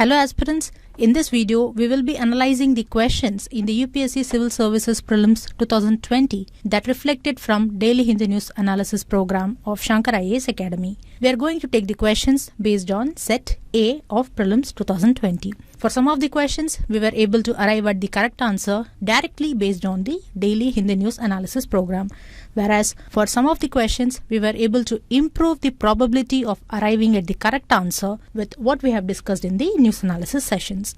Hello aspirants, in this video we will be analyzing the questions in the UPSC Civil Services Prelims 2020 that reflected from Daily Hindi News Analysis program of Shankar IAS Academy. We are going to take the questions based on Set A of Prelims 2020. For some of the questions, we were able to arrive at the correct answer directly based on the Daily Hindi News Analysis program, whereas for some of the questions, we were able to improve the probability of arriving at the correct answer with what we have discussed in the news analysis sessions.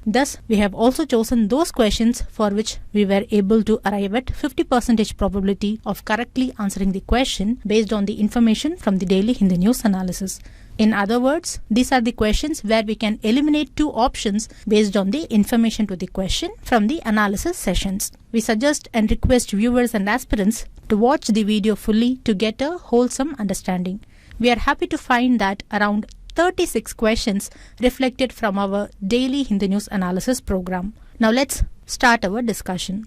Thus, we have also chosen those questions for which we were able to arrive at 50% probability of correctly answering the question based on the information from the Daily Hindi News Analysis. In other words, these are the questions where we can eliminate two options based on the information to the question from the analysis sessions. We suggest and request viewers and aspirants to watch the video fully to get a wholesome understanding. We are happy to find that around 36 questions reflected from our Daily Hindi News Analysis program. Now let's start our discussion.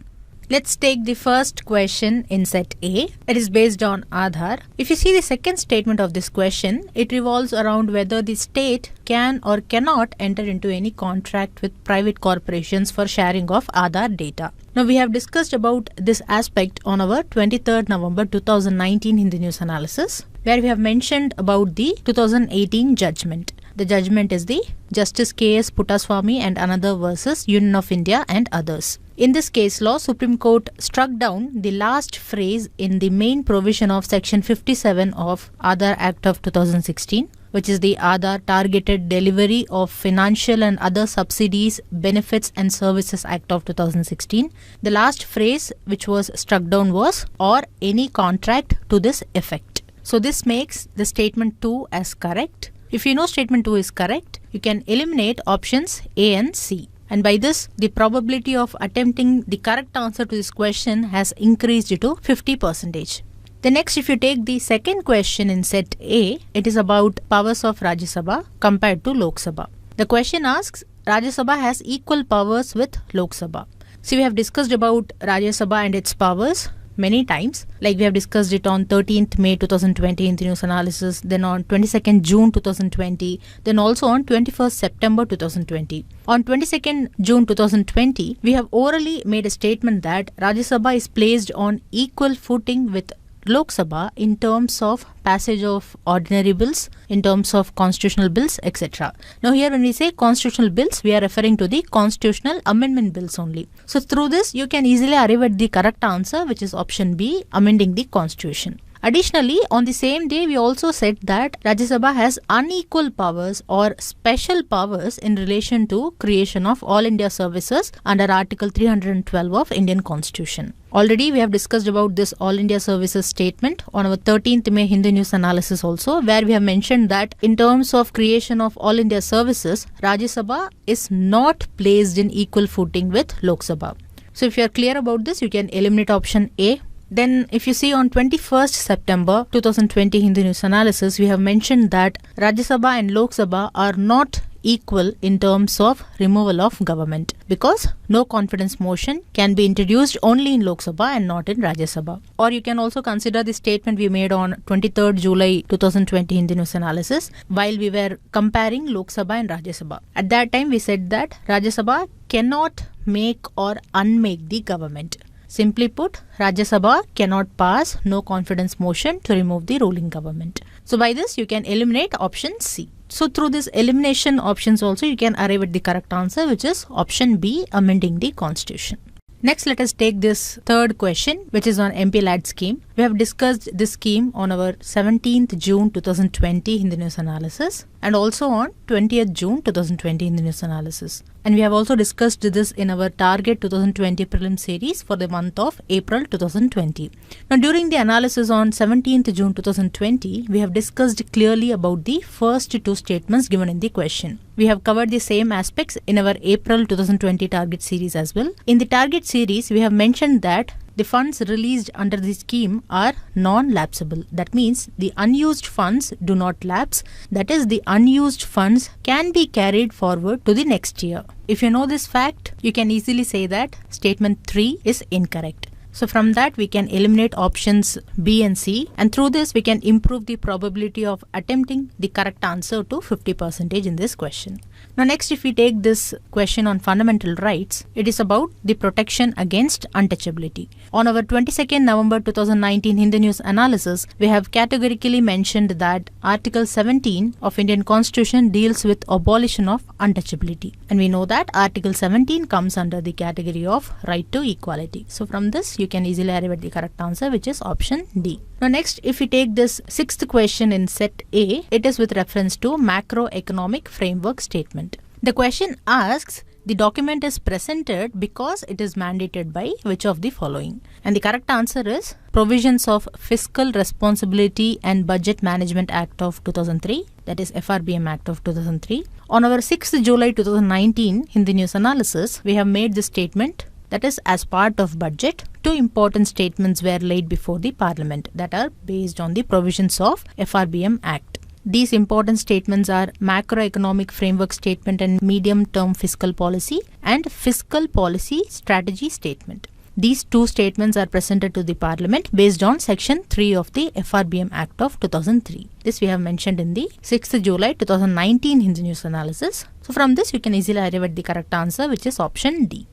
Let's take the first question in Set A. It is based on Aadhaar. If you see the second statement of this question, it revolves around whether the state can or cannot enter into any contract with private corporations for sharing of Aadhaar data. Now we have discussed about this aspect on our 23rd November 2019 Hindi News Analysis, where we have mentioned about the 2018 judgment. The judgment is the Justice K.S. Puttaswamy and another versus Union of India and others. In this case law, Supreme Court struck down the last phrase in the main provision of Section 57 of Aadhaar Act of 2016, which is the Aadhaar Targeted Delivery of Financial and Other Subsidies, Benefits and Services Act of 2016. The last phrase which was struck down was "or any contract to this effect." So this makes the statement 2 as correct. If you know statement 2 is correct, you can eliminate options A and C. And by this, the probability of attempting the correct answer to this question has increased to 50%. The next, if you take the second question in Set A, it is about powers of Rajya Sabha compared to Lok Sabha. The question asks, Rajya Sabha has equal powers with Lok Sabha. So we have discussed about Rajya Sabha and its powers many times, like we have discussed it on 13th May 2020 in the news analysis, then on 22nd June 2020, then also on 21st September 2020. On 22nd June 2020, we have orally made a statement that Rajya Sabha is placed on equal footing with Lok Sabha in terms of passage of ordinary bills, in terms of constitutional bills, etc. Now here when we say constitutional bills, we are referring to the constitutional amendment bills only. So through this, you can easily arrive at the correct answer, which is option B, amending the constitution. Additionally, on the same day, we also said that Rajya Sabha has unequal powers or special powers in relation to creation of All India Services under Article 312 of Indian Constitution. Already we have discussed about this All India Services statement on our 13th May Hindi News Analysis also, where we have mentioned that in terms of creation of All India Services, Rajya Sabha is not placed in equal footing with Lok Sabha. So if you are clear about this, you can eliminate option A. Then if you see on 21st September 2020 Hindi News Analysis, we have mentioned that Rajya Sabha and Lok Sabha are not equal in terms of removal of government, because no confidence motion can be introduced only in Lok Sabha and not in Rajya Sabha. Or you can also consider the statement we made on 23rd July 2020 Hindi News Analysis while we were comparing Lok Sabha and Rajya Sabha. At that time we said that Rajya Sabha cannot make or unmake the government. Simply put, Rajya Sabha cannot pass no confidence motion to remove the ruling government. So by this, you can eliminate option C. So through this elimination options also, you can arrive at the correct answer, which is option B, amending the constitution. Next, let us take this third question, which is on MP-LAD scheme. We have discussed this scheme on our 17th June 2020 Hindi News Analysis and also on 20th June 2020 Hindi News Analysis. And we have also discussed this in our Target 2020 Prelim series for the month of April 2020. Now, during the analysis on 17th June 2020, we have discussed clearly about the first two statements given in the question. We have covered the same aspects in our April 2020 Target series as well. In the Target series, we have mentioned that the funds released under the scheme are non-lapsable. That means the unused funds do not lapse. That is, the unused funds can be carried forward to the next year. If you know this fact, you can easily say that statement 3 is incorrect. So from that we can eliminate options B and C, and through this we can improve the probability of attempting the correct answer to 50% in this question. Now next, if we take this question on fundamental rights, it is about the protection against untouchability. On our 22nd November 2019 Hindu News analysis, we have categorically mentioned that Article 17 of Indian Constitution deals with abolition of untouchability. And we know that Article 17 comes under the category of right to equality. So from this, you can easily arrive at the correct answer, which is option D. Now next, if we take this sixth question in set A, it is with reference to macroeconomic framework statement. The question asks, the document is presented because it is mandated by which of the following? And the correct answer is provisions of Fiscal Responsibility and Budget Management Act of 2003, that is FRBM Act of 2003. On our 6th July 2019 Hindu News analysis, we have made this statement, that is, as part of budget, two important statements were laid before the Parliament that are based on the provisions of FRBM Act. These important statements are Macroeconomic Framework Statement and Medium-Term Fiscal Policy and Fiscal Policy Strategy Statement. These two statements are presented to the Parliament based on Section 3 of the FRBM Act of 2003. This we have mentioned in the 6th July 2019 Hindu News analysis. So from this, you can easily arrive at the correct answer, which is option D.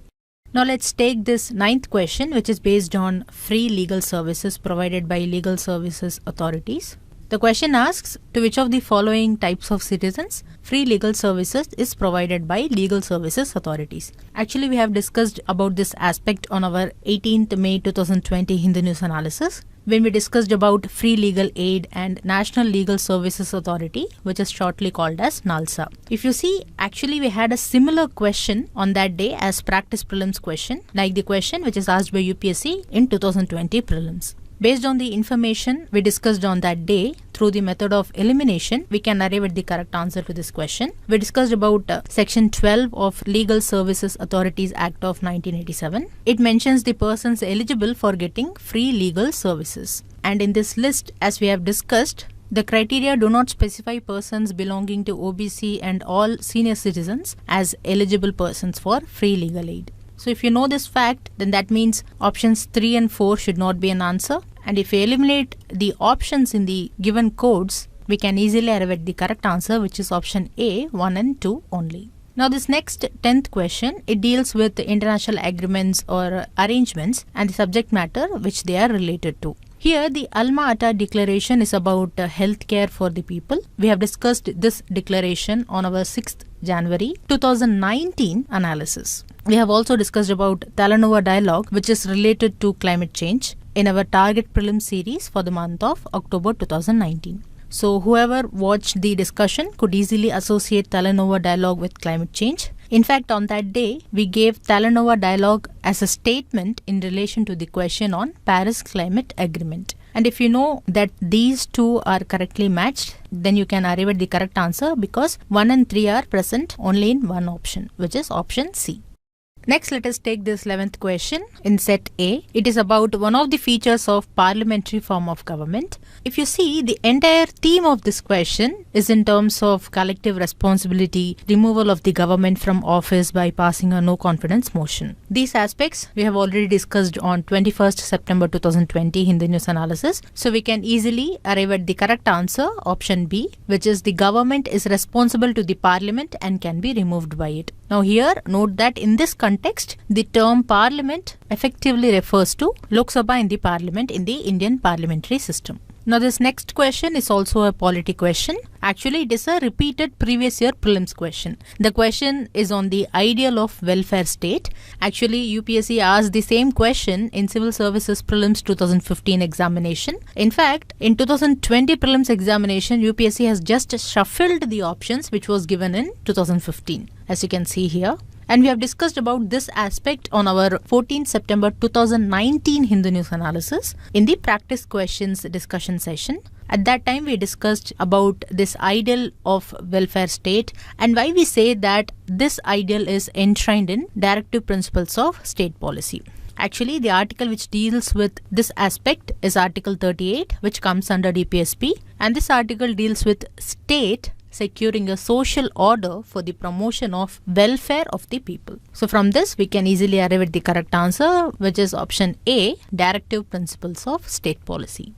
Now let's take this ninth question, which is based on free legal services provided by legal services authorities. The question asks, to which of the following types of citizens free legal services is provided by legal services authorities? Actually, we have discussed about this aspect on our 18th May 2020 Hindu News analysis, when we discussed about Free Legal Aid and National Legal Services Authority, which is shortly called as NALSA. If you see, actually we had a similar question on that day as practice prelims question, like the question which is asked by UPSC in 2020 prelims. Based on the information we discussed on that day, through the method of elimination, we can arrive at the correct answer to this question. We discussed about Section 12 of Legal Services Authorities Act of 1987. It mentions the persons eligible for getting free legal services. And in this list, as we have discussed, the criteria do not specify persons belonging to OBC and all senior citizens as eligible persons for free legal aid. So if you know this fact, then that means options 3 and 4 should not be an answer. And if we eliminate the options in the given codes, we can easily arrive at the correct answer, which is option A, 1 and 2 only. Now this next 10th question, it deals with international agreements or arrangements and the subject matter which they are related to. Here the Alma-Ata Declaration is about healthcare for the people. We have discussed this declaration on our 6th January 2019 analysis. We have also discussed about Talanoa Dialogue, which is related to climate change, in our target prelim series for the month of October 2019. So whoever watched the discussion could easily associate Talanoa Dialogue with climate change. In fact, on that day, we gave Talanoa Dialogue as a statement in relation to the question on Paris Climate Agreement. And if you know that these two are correctly matched, then you can arrive at the correct answer, because 1 and 3 are present only in one option, which is option C. Next, let us take this 11th question in set A. It is about one of the features of parliamentary form of government. If you see, the entire theme of this question is in terms of collective responsibility, removal of the government from office by passing a no confidence motion. These aspects we have already discussed on 21st September 2020 Hindu News analysis. So we can easily arrive at the correct answer, option B, which is the government is responsible to the parliament and can be removed by it. Now here, note that in this context, the term parliament effectively refers to Lok Sabha in the parliament in the Indian parliamentary system. Now this next question is also a polity question. Actually, it is a repeated previous year prelims question. The question is on the ideal of welfare state. Actually, UPSC asked the same question in Civil Services Prelims 2015 examination. In fact, in 2020 prelims examination, UPSC has just shuffled the options which was given in 2015, as you can see here. And we have discussed about this aspect on our 14th September 2019 Hindu News analysis in the practice questions discussion session. At that time, we discussed about this ideal of welfare state and why we say that this ideal is enshrined in directive principles of state policy. Actually, the article which deals with this aspect is Article 38, which comes under DPSP, and this article deals with state securing a social order for the promotion of welfare of the people. So from this, we can easily arrive at the correct answer, which is option A, directive principles of state policy.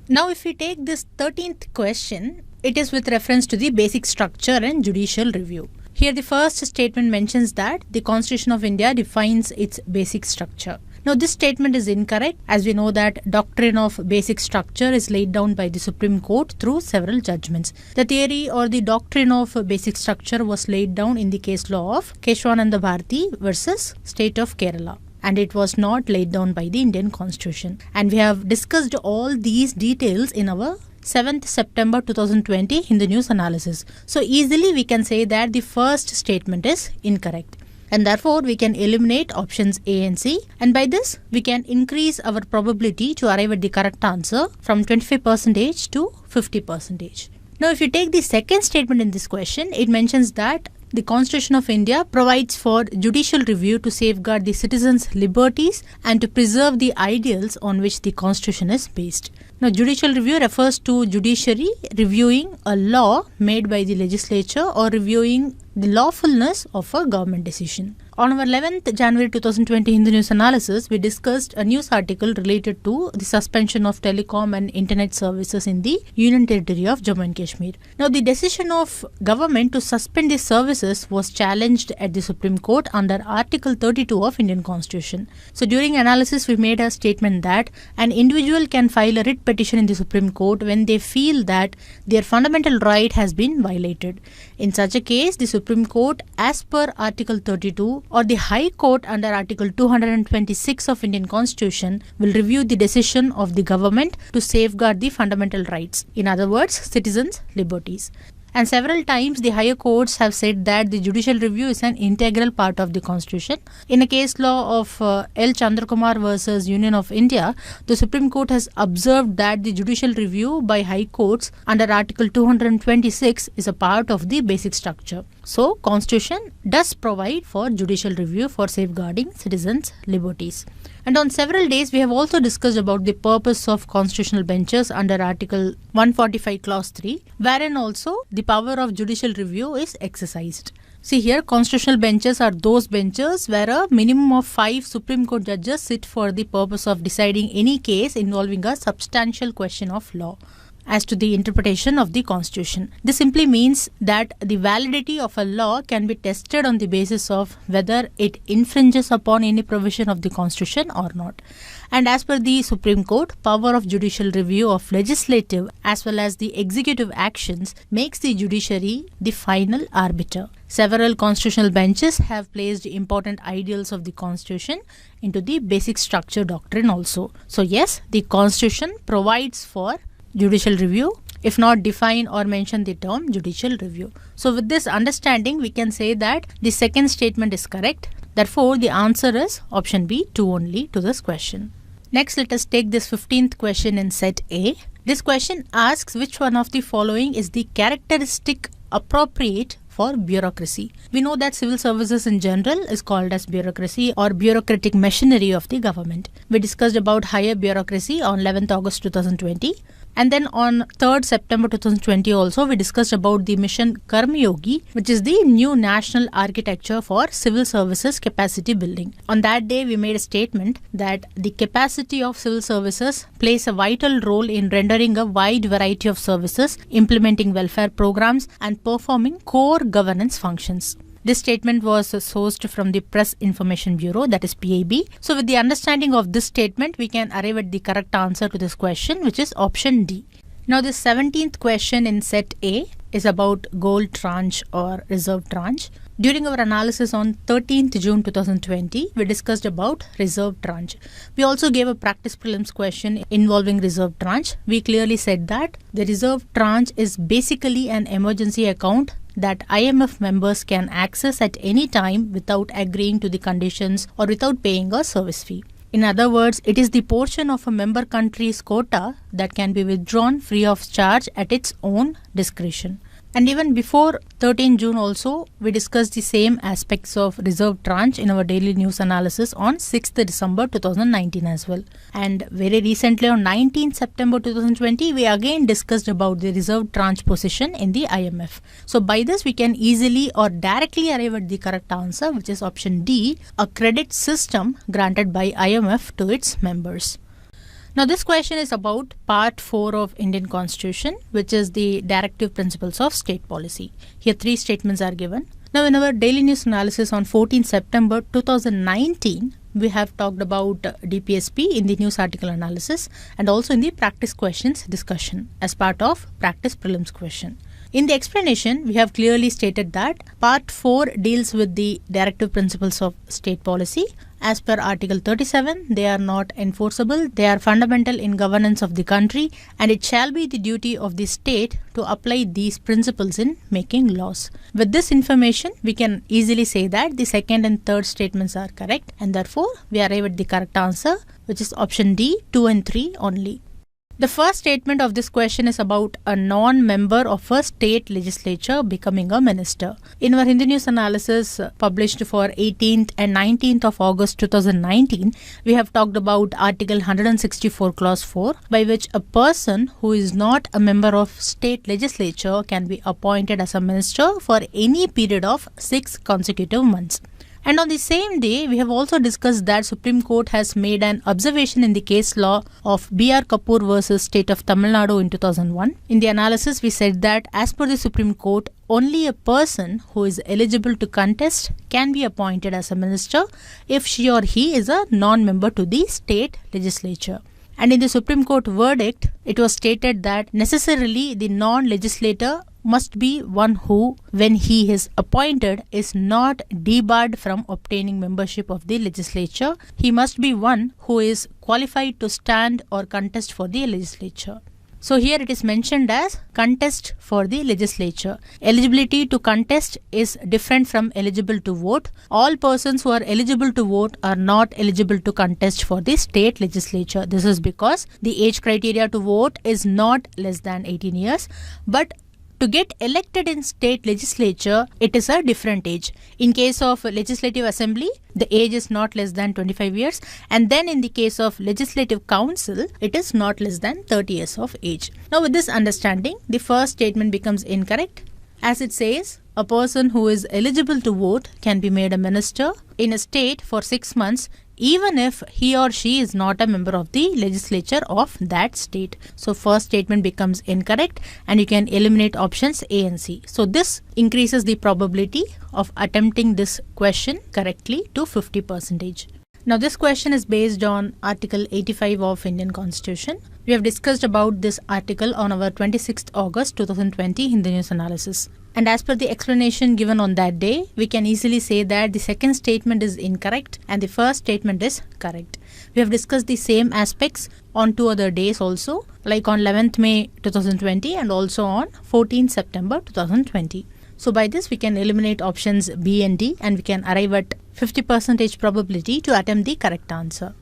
Now, if we take this 13th question, it is with reference to the basic structure and judicial review. Here the first statement mentions that the Constitution of India defines its basic structure. Now this statement is incorrect, as we know that doctrine of basic structure is laid down by the Supreme Court through several judgments. The theory or the doctrine of basic structure was laid down in the case law of Keshwananda Bharati versus State of Kerala, and it was not laid down by the Indian Constitution. And we have discussed all these details in our 7th September 2020 Hindu News Analysis. So easily we can say that the first statement is incorrect, and therefore we can eliminate options A and C, and by this we can increase our probability to arrive at the correct answer from 25% to 50%. Now if you take the second statement in this question, it mentions that the Constitution of India provides for judicial review to safeguard the citizens' liberties and to preserve the ideals on which the Constitution is based. Now, judicial review refers to judiciary reviewing a law made by the legislature or reviewing the lawfulness of a government decision. On our 11th January 2020 Hindu News Analysis, we discussed a news article related to the suspension of telecom and internet services in the Union Territory of Jammu and Kashmir. Now, the decision of government to suspend these services was challenged at the Supreme Court under Article 32 of Indian Constitution. So, during analysis, we made a statement that an individual can file a writ petition in the Supreme Court when they feel that their fundamental right has been violated. In such a case, the Supreme Court, as per Article 32, or the High Court under Article 226 of Indian Constitution, will review the decision of the government to safeguard the fundamental rights, in other words, citizens' liberties. And several times the higher courts have said that the judicial review is an integral part of the Constitution. In a case law of L. Chandrakumar versus Union of India, the Supreme Court has observed that the judicial review by high courts under Article 226 is a part of the basic structure. So, Constitution does provide for judicial review for safeguarding citizens' liberties. And on several days, we have also discussed about the purpose of constitutional benches under Article 145 Clause 3, wherein also the power of judicial review is exercised. See here, constitutional benches are those benches where a minimum of 5 Supreme Court judges sit for the purpose of deciding any case involving a substantial question of law as to the interpretation of the Constitution. This simply means that the validity of a law can be tested on the basis of whether it infringes upon any provision of the Constitution or not. And as per the Supreme Court, power of judicial review of legislative as well as the executive actions makes the judiciary the final arbiter. Several constitutional benches have placed important ideals of the Constitution into the basic structure doctrine also. So yes, the Constitution provides for judicial review, if not define or mention the term judicial review. So with this understanding, we can say that the second statement is correct. Therefore, the answer is option B, 2 only to this question. Next, let us take this 15th question in set A. This question asks which one of the following is the characteristic appropriate for bureaucracy. We know that civil services in general is called as bureaucracy or bureaucratic machinery of the government. We discussed about higher bureaucracy on 11th August 2020. And then on 3rd September 2020 also, we discussed about the mission Karmayogi, which is the new national architecture for civil services capacity building. On that day, we made a statement that the capacity of civil services plays a vital role in rendering a wide variety of services, implementing welfare programs, and performing core governance functions. This statement was sourced from the Press Information Bureau, that is PIB. So with the understanding of this statement, we can arrive at the correct answer to this question, which is option D. Now the 17th question in set A is about gold tranche or reserve tranche. During our analysis on 13th June 2020, we discussed about reserve tranche. We also gave a practice prelims question involving reserve tranche. We clearly said that the reserve tranche is basically an emergency account that IMF members can access at any time without agreeing to the conditions or without paying a service fee. In other words, it is the portion of a member country's quota that can be withdrawn free of charge at its own discretion. And even before 13 June also, we discussed the same aspects of reserve tranche in our daily news analysis on 6th December 2019 as well. And very recently on 19th September 2020, we again discussed about the reserve tranche position in the IMF. So by this, we can easily or directly arrive at the correct answer, which is option D, a credit system granted by IMF to its members. Now this question is about part 4 of Indian Constitution, which is the directive principles of state policy. Here 3 statements are given. Now, in our daily news analysis on 14 September 2019, we have talked about DPSP in the news article analysis and also in the practice questions discussion as part of practice prelims question. In the explanation, we have clearly stated that Part 4 deals with the directive principles of state policy. As per Article 37, they are not enforceable, they are fundamental in governance of the country, and it shall be the duty of the state to apply these principles in making laws. With this information, we can easily say that the second and third statements are correct, and therefore we arrive at the correct answer, which is option D, 2 and 3 only. The first statement of this question is about a non-member of a state legislature becoming a minister. In our Hindu News analysis published for 18th and 19th of August 2019, we have talked about Article 164 Clause 4, by which a person who is not a member of state legislature can be appointed as a minister for any period of 6 consecutive months. And on the same day, we have also discussed that Supreme Court has made an observation in the case law of B.R. Kapoor versus State of Tamil Nadu in 2001. In the analysis, we said that as per the Supreme Court, only a person who is eligible to contest can be appointed as a minister if she or he is a non-member to the state legislature. And in the Supreme Court verdict, it was stated that necessarily the non-legislator must be one who, when he is appointed, is not debarred from obtaining membership of the legislature. He must be one who is qualified to stand or contest for the legislature. So here it is mentioned as contest for the legislature. Eligibility to contest is different from eligible to vote. All persons who are eligible to vote are not eligible to contest for the state legislature. This is because the age criteria to vote is not less than 18 years. But to get elected in state legislature, it is a different age. In case of legislative assembly, the age is not less than 25 years. And then in the case of legislative council, it is not less than 30 years of age. Now with this understanding, the first statement becomes incorrect. As it says, a person who is eligible to vote can be made a minister in a state for 6 months even if he or she is not a member of the legislature of that state. So first statement becomes incorrect and you can eliminate options A and C. So this increases the probability of attempting this question correctly to 50%. Now this question is based on Article 85 of Indian Constitution. We have discussed about this article on our 26th August 2020 Hindu News analysis. And as per the explanation given on that day, we can easily say that the second statement is incorrect and the first statement is correct. We have discussed the same aspects on 2 other days also, like on 11th May 2020 and also on 14th September 2020. So by this we can eliminate options B and D and we can arrive at 50% probability to attempt the correct answer.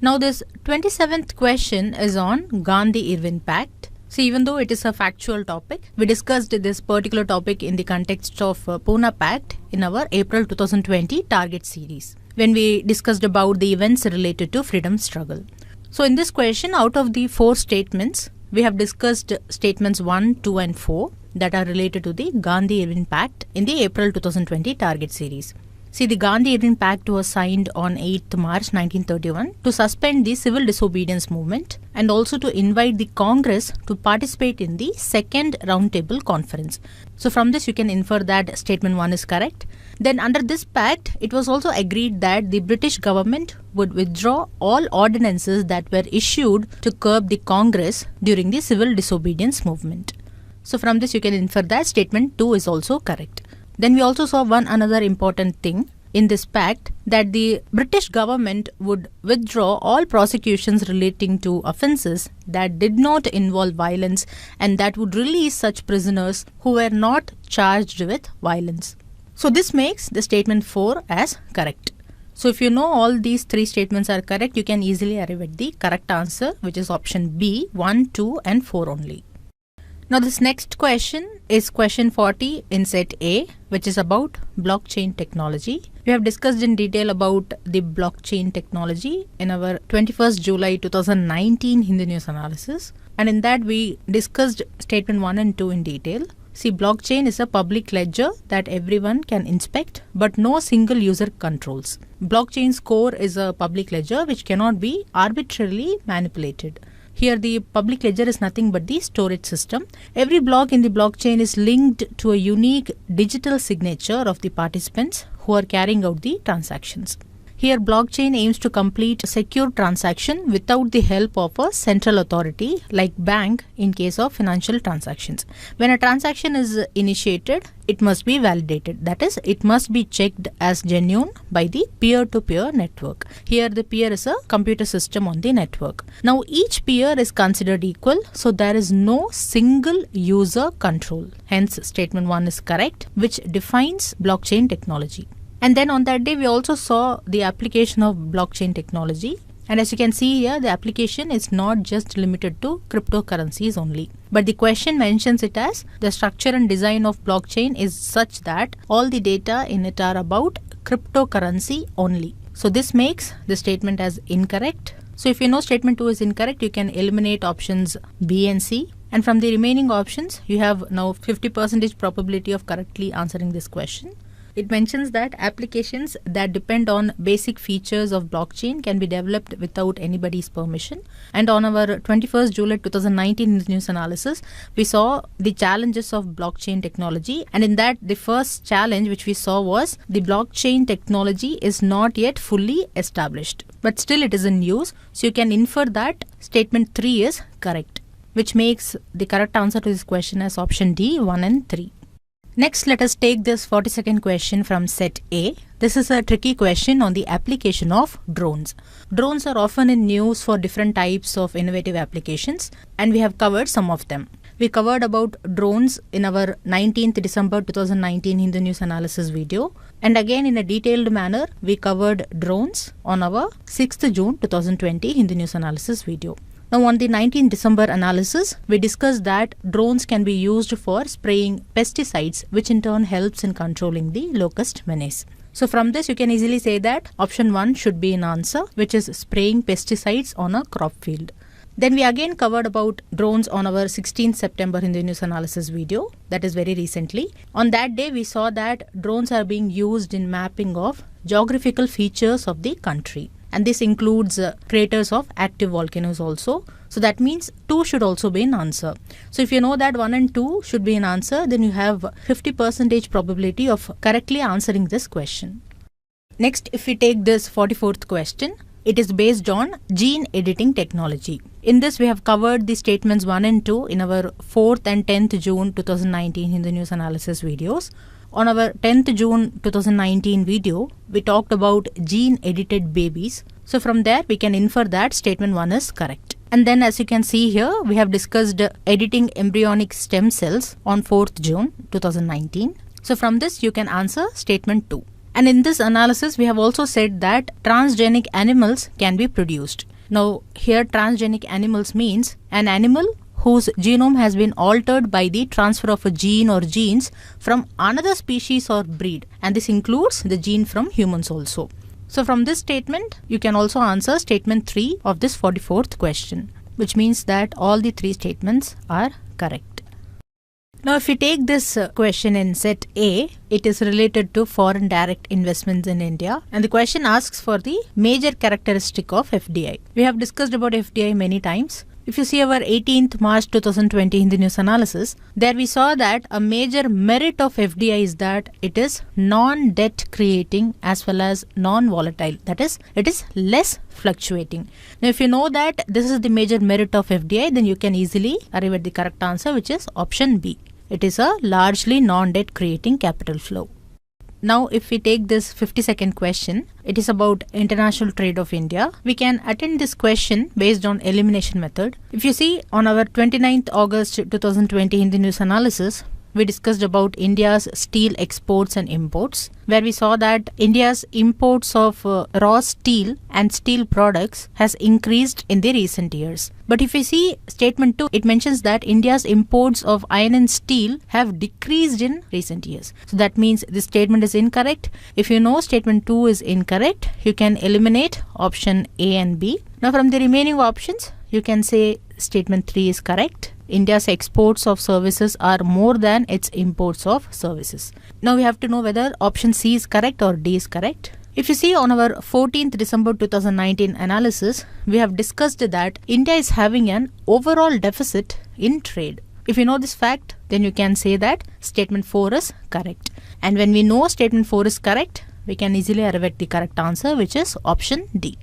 Now this 27th question is on Gandhi-Irwin Pact. See, even though it is a factual topic, we discussed this particular topic in the context of Pune Pact in our April 2020 target series, when we discussed about the events related to freedom struggle. So in this question, out of the 4 statements, we have discussed statements 1, 2 and 4 that are related to the Gandhi-Irwin Pact in the April 2020 target series. See, the Gandhi-Irwin Pact was signed on 8th March 1931 to suspend the civil disobedience movement and also to invite the Congress to participate in the second roundtable conference. So from this you can infer that statement 1 is correct. Then under this pact, it was also agreed that the British government would withdraw all ordinances that were issued to curb the Congress during the civil disobedience movement. So from this you can infer that statement 2 is also correct. Then we also saw one another important thing in this pact, that the British government would withdraw all prosecutions relating to offences that did not involve violence and that would release such prisoners who were not charged with violence. So this makes the statement 4 as correct. So if you know all these 3 statements are correct, you can easily arrive at the correct answer, which is option B, 1, 2 and 4 only. Now this next question is question 40 in set A, which is about blockchain technology. We have discussed in detail about the blockchain technology in our 21st July 2019 Hindu News analysis. And in that we discussed statement 1 and 2 in detail. See, blockchain is a public ledger that everyone can inspect, but no single user controls. Blockchain's core is a public ledger which cannot be arbitrarily manipulated. Here the public ledger is nothing but the storage system. Every block in the blockchain is linked to a unique digital signature of the participants who are carrying out the transactions. Here blockchain aims to complete a secure transaction without the help of a central authority like bank in case of financial transactions. When a transaction is initiated, it must be validated. That is, it must be checked as genuine by the peer-to-peer network. Here the peer is a computer system on the network. Now each peer is considered equal, so there is no single user control. Hence statement 1 is correct, which defines blockchain technology. And then on that day, we also saw the application of blockchain technology. And as you can see here, the application is not just limited to cryptocurrencies only. But the question mentions it as the structure and design of blockchain is such that all the data in it are about cryptocurrency only. So this makes the statement as incorrect. So if you know statement 2 is incorrect, you can eliminate options B and C. And from the remaining options, you have now 50% probability of correctly answering this question. It mentions that applications that depend on basic features of blockchain can be developed without anybody's permission. And on our 21st July 2019 news analysis, we saw the challenges of blockchain technology. And in that, the first challenge which we saw was the blockchain technology is not yet fully established, but still it is in use. So you can infer that statement 3 is correct, which makes the correct answer to this question as option D, 1 and 3. Next, let us take this 40-second question from set A. This is a tricky question on the application of drones. Drones are often in news for different types of innovative applications, and we have covered some of them. We covered about drones in our 19th December 2019 Hindu News Analysis video. And again, in a detailed manner, we covered drones on our 6th June 2020 Hindu News Analysis video. Now on the 19th December analysis, we discussed that drones can be used for spraying pesticides, which in turn helps in controlling the locust menace. So from this, you can easily say that option 1 should be an answer, which is spraying pesticides on a crop field. Then we again covered about drones on our 16th September Hindu News Analysis video, that is very recently. On that day, we saw that drones are being used in mapping of geographical features of the country. And this includes craters of active volcanoes also. So that means 2 should also be an answer. So if you know that 1 and 2 should be an answer, then you have 50% probability of correctly answering this question. Next, if we take this 44th question, it is based on gene editing technology. In this, we have covered the statements 1 and 2 in our 4th and 10th June 2019 Hindu News Analysis videos. On our 10th June 2019 video, we talked about gene-edited babies. So from there, we can infer that statement 1 is correct. And then as you can see here, we have discussed editing embryonic stem cells on 4th June 2019. So from this, you can answer statement 2. And in this analysis, we have also said that transgenic animals can be produced. Now, here transgenic animals means an animal whose genome has been altered by the transfer of a gene or genes from another species or breed, and this includes the gene from humans also. So from this statement, you can also answer statement 3 of this 44th question, which means that all the 3 statements are correct. Now if we take this question in set A, it is related to foreign direct investments in India, and the question asks for the major characteristic of FDI. We have discussed about FDI many times. If you see our 18th March 2020 Hindu News Analysis, there we saw that a major merit of FDI is that it is non-debt creating as well as non-volatile. That is, it is less fluctuating. Now if you know that this is the major merit of FDI, then you can easily arrive at the correct answer, which is option B. It is a largely non-debt creating capital flow. Now if we take this 50-second question, it is about international trade of India. We can attend this question based on elimination method. If you see on our 29th August 2020 Hindu News Analysis, we discussed about India's steel exports and imports, where we saw that India's imports of raw steel and steel products has increased in the recent years. But if we see statement 2, it mentions that India's imports of iron and steel have decreased in recent years. So that means this statement is incorrect. If you know statement 2 is incorrect, you can eliminate option A and B. Now from the remaining options, you can say statement 3 is correct. India's exports of services are more than its imports of services. Now we have to know whether option C is correct or D is correct. If you see on our 14th December 2019 analysis, we have discussed that India is having an overall deficit in trade. If you know this fact, then you can say that statement 4 is correct. And when we know statement 4 is correct, we can easily arrive at the correct answer, which is option D.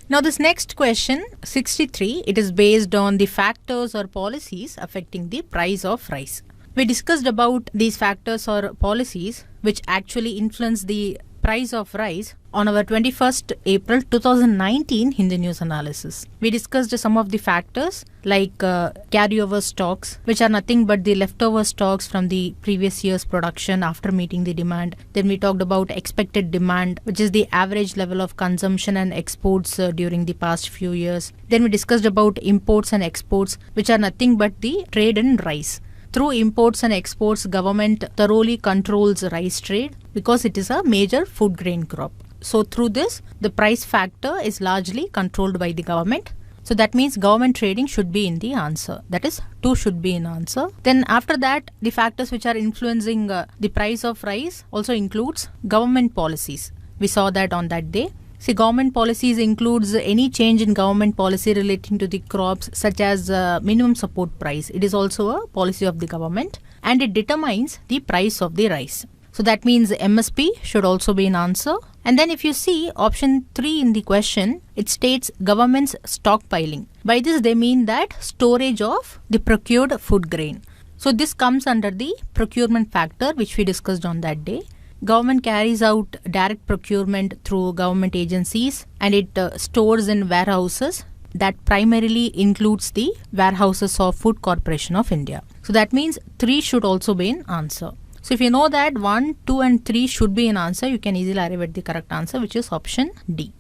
Now this next question, 63, it is based on the factors or policies affecting the price of rice. We discussed about these factors or policies which actually influence the price of rice on our 21st April 2019 Hindu News analysis. We discussed some of the factors like carryover stocks, which are nothing but the leftover stocks from the previous year's production after meeting the demand. Then we talked about expected demand, which is the average level of consumption and exports during the past few years. Then we discussed about imports and exports, which are nothing but the trade in rice. Through imports and exports, government thoroughly controls rice trade because it is a major food grain crop. So through this, the price factor is largely controlled by the government. So that means government trading should be in the answer. That is, 2 should be in answer. Then after that, the factors which are influencing the price of rice also includes government policies. We saw that on that day. See, government policies includes any change in government policy relating to the crops such as minimum support price. It is also a policy of the government and it determines the price of the rice. So that means MSP should also be an answer. And then if you see option 3 in the question, it states government's stockpiling. By this they mean that storage of the procured food grain. So this comes under the procurement factor which we discussed on that day. Government carries out direct procurement through government agencies and it stores in warehouses that primarily includes the warehouses of Food Corporation of India. So that means 3 should also be an answer. So if you know that 1, 2 and 3 should be an answer, you can easily arrive at the correct answer, which is option D.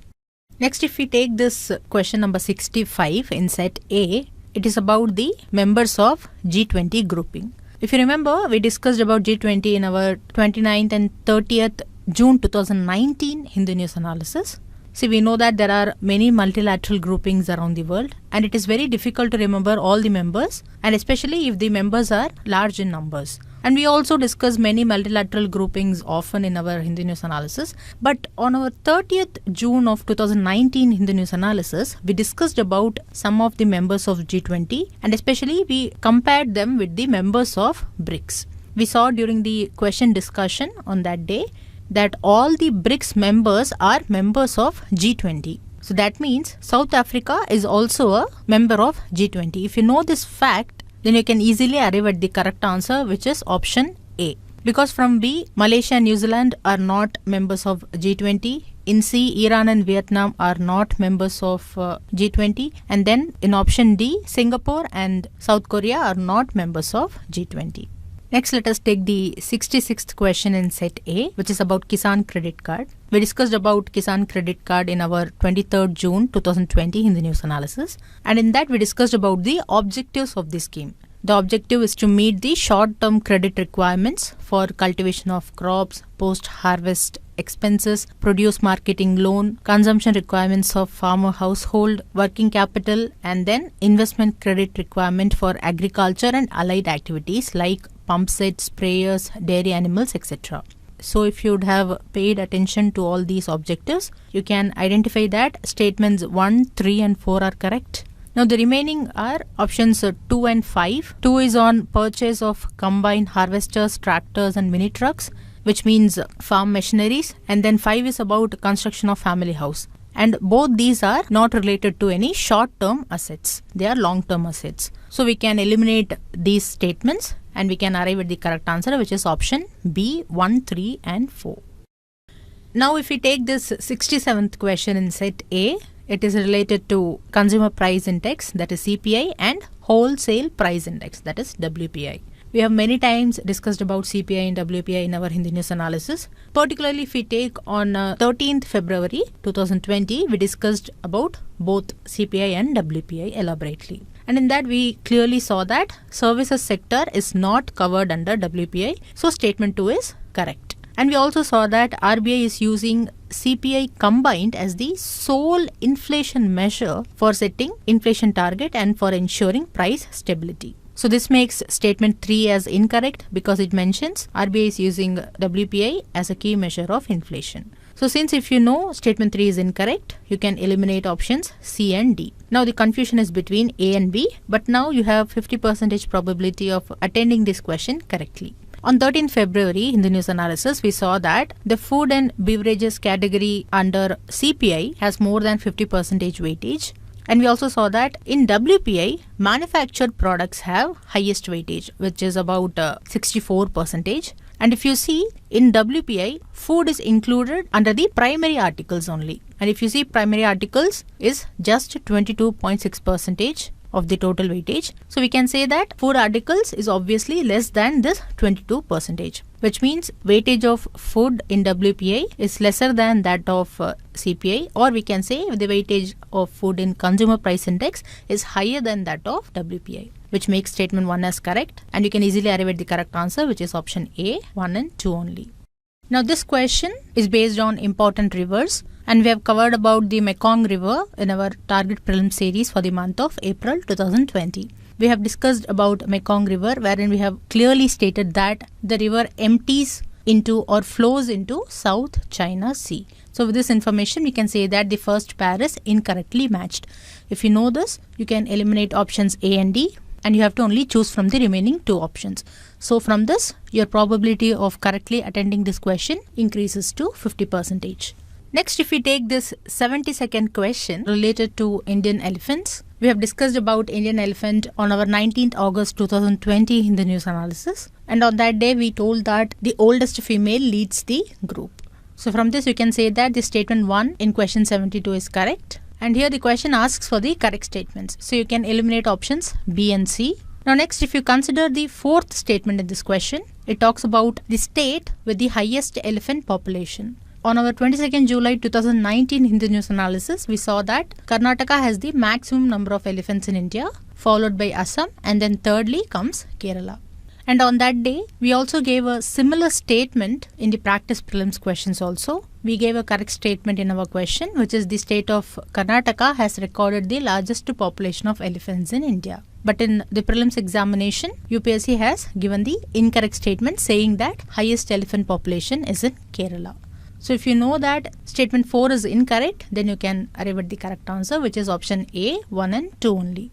Next, if we take this question number 65 in set A, it is about the members of G20 grouping. If you remember, we discussed about G20 in our 29th and 30th June 2019 Hindu News analysis. See, we know that there are many multilateral groupings around the world and it is very difficult to remember all the members, and especially if the members are large in numbers. And we also discuss many multilateral groupings often in our Hindu News analysis. But on our 30th June of 2019 Hindu News analysis, we discussed about some of the members of G20 and especially we compared them with the members of BRICS. We saw during the question discussion on that day that all the BRICS members are members of G20. So that means South Africa is also a member of G20. If you know this fact, then you can easily arrive at the correct answer, which is option A. Because from B, Malaysia and New Zealand are not members of G20. In C, Iran and Vietnam are not members of G20. And then in option D, Singapore and South Korea are not members of G20. Next, let us take the 66th question in set A, which is about Kisan Credit Card. We discussed about Kisan Credit Card in our 23rd June 2020 in the news analysis. And in that, we discussed about the objectives of this scheme. The objective is to meet the short-term credit requirements for cultivation of crops, post-harvest expenses, produce marketing loan, consumption requirements of farmer household, working capital, and then investment credit requirement for agriculture and allied activities like pump sets, sprayers, dairy animals, etc. So if you would have paid attention to all these objectives, you can identify that statements 1, 3 and 4 are correct. Now the remaining are options 2 and 5. 2 is on purchase of combined harvesters, tractors and mini trucks, which means farm machineries, and then 5 is about construction of family house. And both these are not related to any short-term assets. They are long-term assets. So we can eliminate these statements and we can arrive at the correct answer, which is option B, 1, 3 and 4. Now if we take this 67th question in set A, it is related to Consumer Price Index, that is CPI, and Wholesale Price Index, that is WPI. We have many times discussed about CPI and WPI in our Hindi news analysis. Particularly if we take on 13th February 2020, we discussed about both CPI and WPI elaborately. And in that we clearly saw that services sector is not covered under WPI. So statement 2 is correct. And we also saw that RBI is using CPI combined as the sole inflation measure for setting inflation target and for ensuring price stability. So this makes statement 3 as incorrect because it mentions RBI is using WPI as a key measure of inflation. So since if you know statement 3 is incorrect, you can eliminate options C and D. Now the confusion is between A and B, but now you have 50% probability of attending this question correctly. On 13th February, in the news analysis, we saw that the food and beverages category under CPI has more than 50% weightage. And we also saw that in WPI, manufactured products have highest weightage, which is about 64%. And if you see in WPI, food is included under the primary articles only. And if you see primary articles is just 22.6% of the total weightage. So we can say that food articles is obviously less than this 22%, which means weightage of food in WPI is lesser than that of CPI, or we can say the weightage of food in consumer price index is higher than that of WPI, which makes statement 1 as correct, and you can easily arrive at the correct answer, which is option A, 1 and 2 only. Now this question is based on important rivers, and we have covered about the Mekong River in our target prelim series for the month of April 2020. We have discussed about Mekong River, wherein we have clearly stated that the river empties into or flows into South China Sea. So with this information, we can say that the first pair is incorrectly matched. If you know this, you can eliminate options A and D, and you have to only choose from the remaining two options. So from this, your probability of correctly attending this question increases to 50%. Next, if we take this 70-second question related to Indian elephants, we have discussed about Indian elephant on our 19th August 2020 in the news analysis. And on that day, we told that the oldest female leads the group. So from this, you can say that the statement 1 in question 72 is correct. And here the question asks for the correct statements. So you can eliminate options B and C. Now next, if you consider the fourth statement in this question, it talks about the state with the highest elephant population. On our 22nd July 2019 Hindu News analysis, we saw that Karnataka has the maximum number of elephants in India, followed by Assam, and then thirdly comes Kerala. And on that day, we also gave a similar statement in the practice prelims questions also. We gave a correct statement in our question, which is the state of Karnataka has recorded the largest population of elephants in India. But in the prelims examination, UPSC has given the incorrect statement saying that highest elephant population is in Kerala. So if you know that statement 4 is incorrect, then you can arrive at the correct answer, which is option A, 1 and 2 only.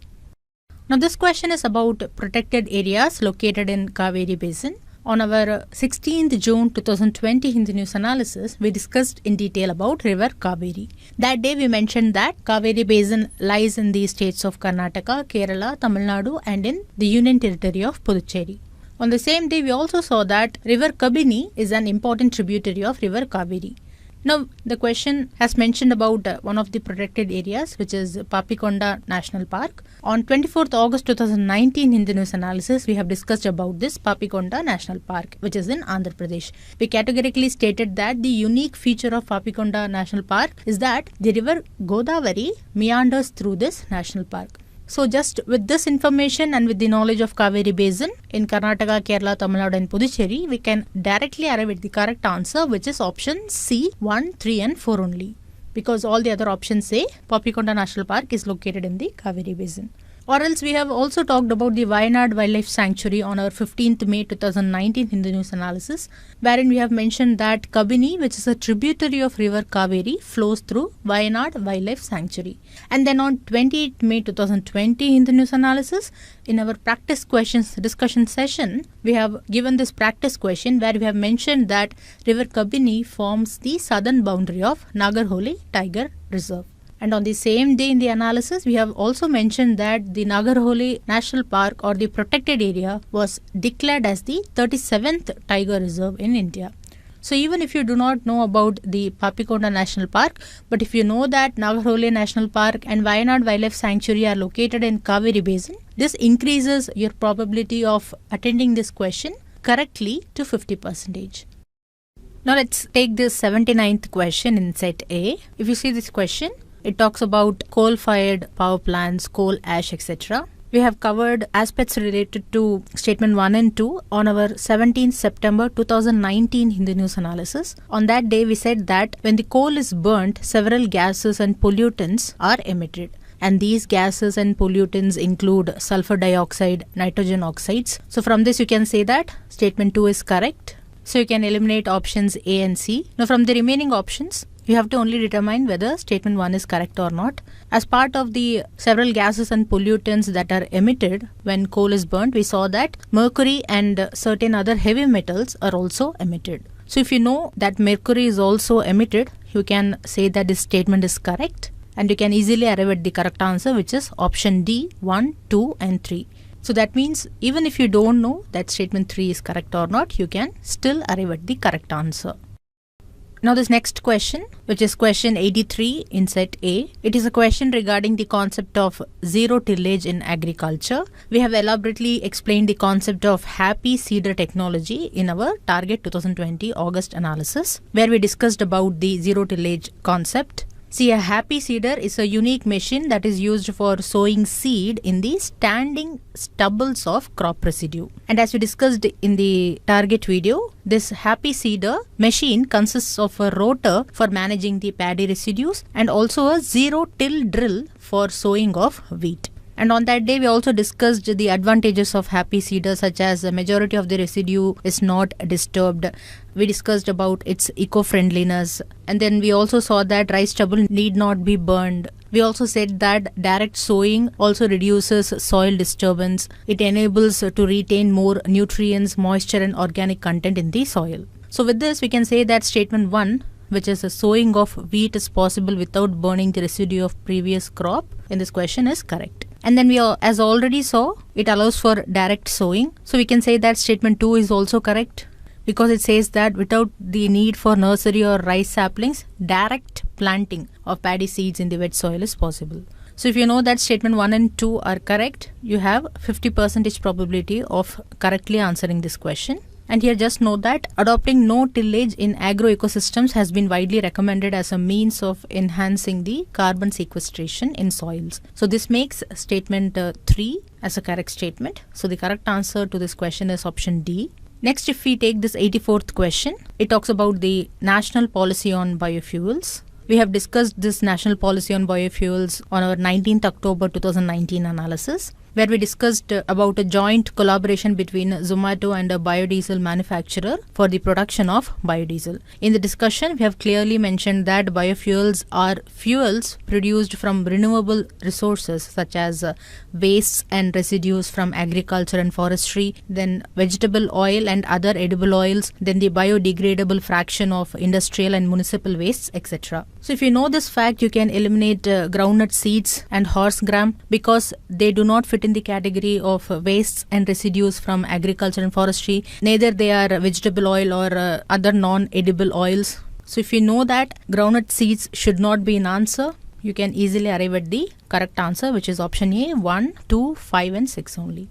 Now this question is about protected areas located in Kaveri Basin. On our 16th June 2020 Hindu News analysis, we discussed in detail about river Kaveri. That day we mentioned that Kaveri Basin lies in the states of Karnataka, Kerala, Tamil Nadu and in the Union Territory of Puducherry. On the same day, we also saw that river Kabini is an important tributary of river Kaveri. Now, the question has mentioned about one of the protected areas, which is Papikonda National Park. On 24th August 2019 in the news analysis, we have discussed about this Papikonda National Park, which is in Andhra Pradesh. We categorically stated that the unique feature of Papikonda National Park is that the river Godavari meanders through this national park. So just with this information and with the knowledge of Kaveri Basin in Karnataka, Kerala, Tamil Nadu and Puducherry, we can directly arrive at the correct answer, which is option C, 1, 3 and 4 only. Because all the other options say Papikonda National Park is located in the Kaveri Basin. Or else we have also talked about the Wayanad Wildlife Sanctuary on our 15th May 2019 Hindu News analysis, wherein we have mentioned that Kabini, which is a tributary of river Kaveri, flows through Wayanad Wildlife Sanctuary. And then on 28th May 2020 Hindu News analysis, in our practice questions discussion session, we have given this practice question where we have mentioned that river Kabini forms the southern boundary of Nagarholi Tiger Reserve. And on the same day in the analysis, we have also mentioned that the Nagarholi National Park or the protected area was declared as the 37th Tiger Reserve in India. So even if you do not know about the Papikonda National Park, but if you know that Nagarholi National Park and Wayanad Wildlife Sanctuary are located in Kaveri Basin, this increases your probability of attending this question correctly to 50%. Now let's take this 79th question in set A. If you see this question, it talks about coal-fired power plants, coal ash, etc. We have covered aspects related to statement 1 and 2 on our 17th September 2019 Hindu News analysis. On that day, we said that when the coal is burnt, several gases and pollutants are emitted. And these gases and pollutants include sulfur dioxide, nitrogen oxides. So from this, you can say that statement 2 is correct. So you can eliminate options A and C. Now from the remaining options, you have to only determine whether statement 1 is correct or not. As part of the several gases and pollutants that are emitted when coal is burnt, we saw that mercury and certain other heavy metals are also emitted. So if you know that mercury is also emitted, you can say that this statement is correct, and you can easily arrive at the correct answer, which is option D, 1, 2 and 3. So that means even if you don't know that statement 3 is correct or not, you can still arrive at the correct answer. Now this next question, which is question 83 in set A, it is a question regarding the concept of zero tillage in agriculture. We have elaborately explained the concept of happy seeder technology in our Target 2020 August analysis, where we discussed about the zero tillage concept. See, a happy seeder is a unique machine that is used for sowing seed in the standing stubbles of crop residue. And as we discussed in the target video, this happy seeder machine consists of a rotor for managing the paddy residues and also a zero-till drill for sowing of wheat. And on that day, we also discussed the advantages of happy seeder, such as the majority of the residue is not disturbed. We discussed about its eco-friendliness. And then we also saw that rice stubble need not be burned. We also said that direct sowing also reduces soil disturbance. It enables to retain more nutrients, moisture and organic content in the soil. So with this, we can say that statement 1, which is a sowing of wheat is possible without burning the residue of previous crop, in this question is correct. And then we, as already saw, it allows for direct sowing. So we can say that statement 2 is also correct, because it says that without the need for nursery or rice saplings, direct planting of paddy seeds in the wet soil is possible. So if you know that statement 1 and 2 are correct, you have 50% probability of correctly answering this question. And here just note that adopting no tillage in agro ecosystems has been widely recommended as a means of enhancing the carbon sequestration in soils. So this makes statement 3 as a correct statement. So the correct answer to this question is option D. Next, if we take this 84th question, it talks about the national policy on biofuels. We have discussed this national policy on biofuels on our 19th October 2019 analysis, where we discussed about a joint collaboration between Zomato and a biodiesel manufacturer for the production of biodiesel. In the discussion, we have clearly mentioned that biofuels are fuels produced from renewable resources such as wastes and residues from agriculture and forestry, then vegetable oil and other edible oils, then the biodegradable fraction of industrial and municipal wastes, etc. So if you know this fact, you can eliminate groundnut seeds and horse gram because they do not fit in the category of wastes and residues from agriculture and forestry. Neither they are vegetable oil or other non-edible oils. So if you know that groundnut seeds should not be an answer, you can easily arrive at the correct answer, which is option A, 1, 2, 5 and 6 only.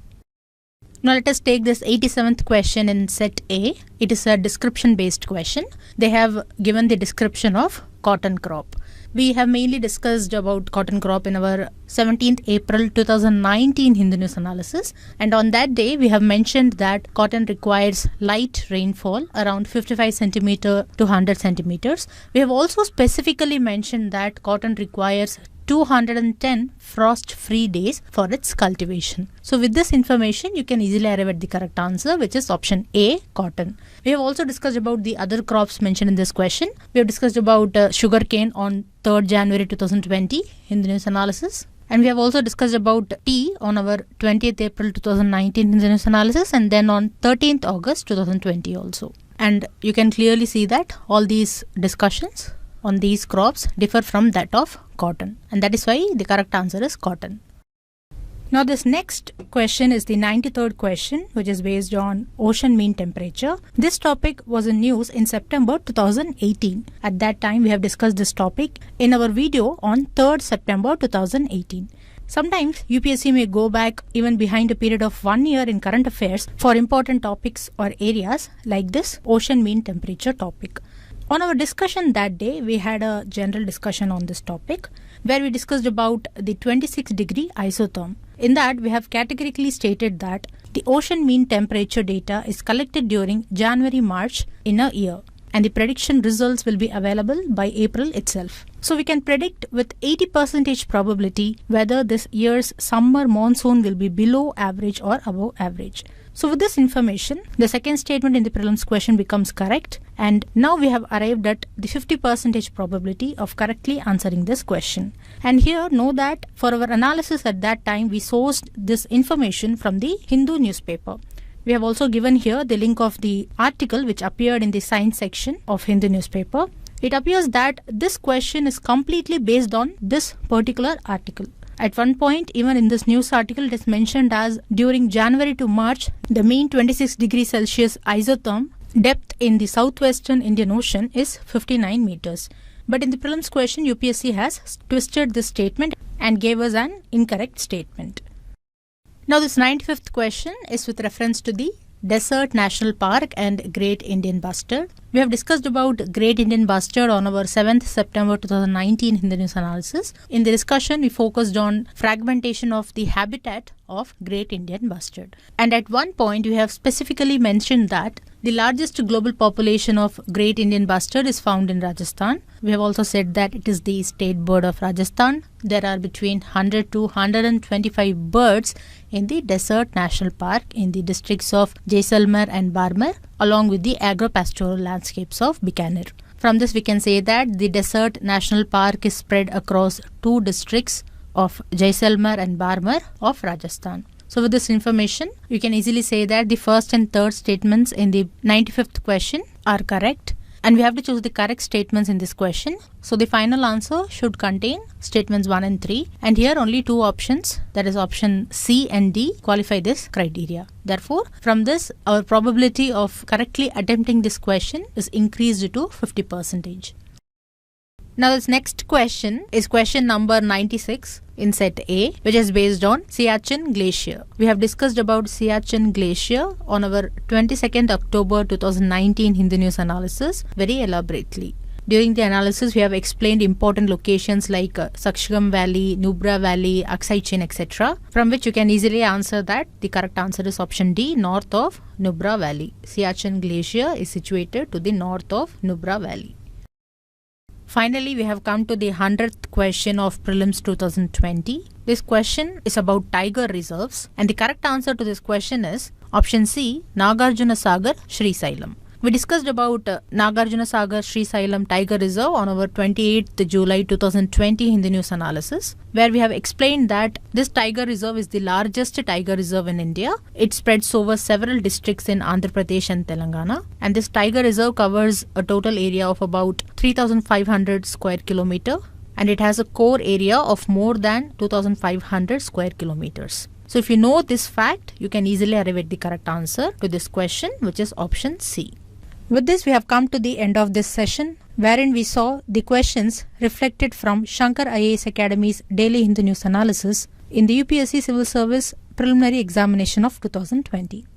Now let us take this 87th question in set A. It is a description based question. They have given the description of cotton crop. We have mainly discussed about cotton crop in our 17th April 2019 Hindu News analysis, and on that day we have mentioned that cotton requires light rainfall around 55 centimeter to 100 centimeters. We have also specifically mentioned that cotton requires 210 frost-free days for its cultivation. So with this information, you can easily arrive at the correct answer, which is option A, cotton. We have also discussed about the other crops mentioned in this question. We have discussed about sugarcane on 3rd January 2020 in the news analysis. And we have also discussed about tea on our 20th April 2019 in the news analysis, and then on 13th August 2020 also. And you can clearly see that all these discussions on these crops differ from that of cotton, and that is why the correct answer is cotton. Now this next question is the 93rd question, which is based on ocean mean temperature. This topic was in news in September 2018. At that time, we have discussed this topic in our video on 3rd September 2018. Sometimes UPSC may go back even behind a period of 1 year in current affairs for important topics or areas like this ocean mean temperature topic. On our discussion that day, we had a general discussion on this topic where we discussed about the 26-degree isotherm. In that, we have categorically stated that the ocean mean temperature data is collected during January-March in a year, and the prediction results will be available by April itself. So we can predict with 80% probability whether this year's summer monsoon will be below average or above average. So with this information, the second statement in the prelims question becomes correct, and now we have arrived at the 50% probability of correctly answering this question. And here know that for our analysis at that time, we sourced this information from the Hindu newspaper. We have also given here the link of the article which appeared in the science section of Hindu newspaper. It appears that this question is completely based on this particular article. At one point, even in this news article, it is mentioned as during January to March, the mean 26 degrees Celsius isotherm depth in the southwestern Indian Ocean is 59 meters. But in the prelims question, UPSC has twisted this statement and gave us an incorrect statement. Now this 95th question is with reference to the Desert National Park and Great Indian Bustard. We have discussed about Great Indian Bustard on our 7th September 2019 Hindu News Analysis. In the discussion, we focused on fragmentation of the habitat of Great Indian Bustard. And at one point, we have specifically mentioned that the largest global population of Great Indian Bustard is found in Rajasthan. We have also said that it is the state bird of Rajasthan. There are between 100 to 125 birds in the Desert National Park in the districts of Jaisalmer and Barmer, along with the agro-pastoral landscapes of Bikaner. From this, we can say that the Desert National Park is spread across two districts of Jaisalmer and Barmer of Rajasthan. So with this information, you can easily say that the first and third statements in the 95th question are correct, and we have to choose the correct statements in this question. So the final answer should contain statements 1 and 3, and here only two options, that is option C and D, qualify this criteria. Therefore, from this, our probability of correctly attempting this question is increased to 50%. Now this next question is question number 96 in set A, which is based on Siachen Glacier. We have discussed about Siachen Glacier on our 22nd October 2019 Hindu News Analysis very elaborately. During the analysis, we have explained important locations like Sakshagam Valley, Nubra Valley, Aksai Chin, etc., from which you can easily answer that the correct answer is option D, north of Nubra Valley. Siachen Glacier is situated to the north of Nubra Valley. Finally, we have come to the 100th question of Prelims 2020. This question is about tiger reserves, and the correct answer to this question is option C, Nagarjuna Sagar, Srisailam. We discussed about Nagarjuna Sagar Srisailam Tiger Reserve on our 28th July 2020 Hindu News Analysis, where we have explained that this tiger reserve is the largest tiger reserve in India. It spreads over several districts in Andhra Pradesh and Telangana, and this tiger reserve covers a total area of about 3,500 square kilometer, and it has a core area of more than 2,500 square kilometers. So if you know this fact, you can easily arrive at the correct answer to this question, which is option C. With this, we have come to the end of this session, wherein we saw the questions reflected from Shankar IAS Academy's Daily Hindu News Analysis in the UPSC Civil Service Preliminary Examination of 2020.